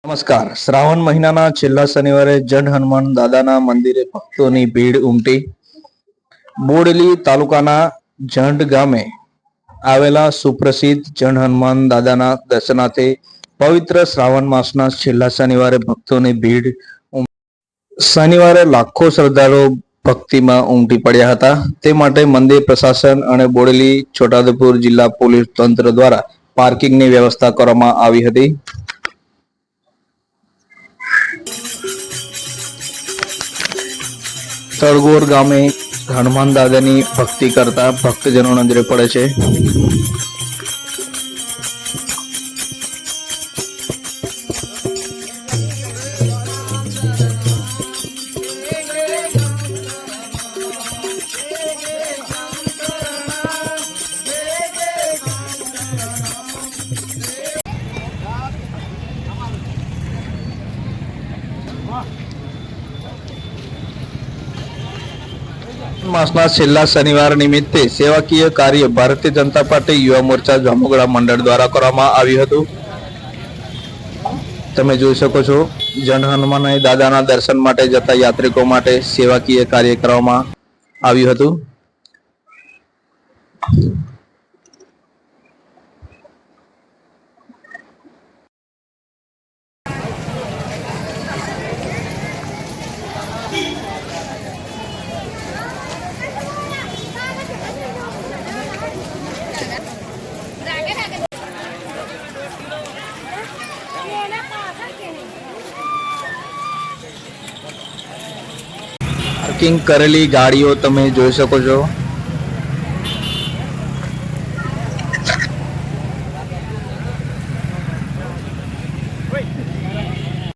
નમસ્કાર. શ્રાવણ મહિનાના છેલ્લા શનિવારે જન હનુમાન દાદાના મંદિરે ભક્તોની ભીડ ઉમટી. બોડેલી તાલુકાના જંડ ગામે આવેલા સુપ્રસિદ્ધ જન હનુમાન દાદાના દર્શનાર્થે પવિત્ર શ્રાવણ માસના છેલ્લા શનિવારે ભક્તોની ભીડ શનિવારે લાખો શ્રદ્ધાળુઓ ભક્તિમાં ઉમટી પડ્યા હતા. તે માટે મંદિર પ્રશાસન અને બોડેલી છોટાઉદેપુર જિલ્લા પોલીસ તંત્ર દ્વારા પાર્કિંગની વ્યવસ્થા કરવામાં આવી હતી. તળગોર ગામે હનુમાન દાદાની ભક્તિ કરતા ભક્તજનો નજરે પડે છે. માસના છેલ્લા શનિવાર નિમિત્તે સેવાકીય કાર્ય ભારતીય જનતા પાર્ટી યુવા મોરચા જામુગડા મંડળ દ્વારા કરવામાં આવ્યું હતું. તમે જોઈ શકો છો, જન હનુમાન દાદાના દર્શન માટે જતા યાત્રિકો માટે સેવાકીય કાર્ય કરવામાં આવ્યું હતું. પાર્કિંગ કરેલી ગાડીઓ તમે જોઈ શકો છો.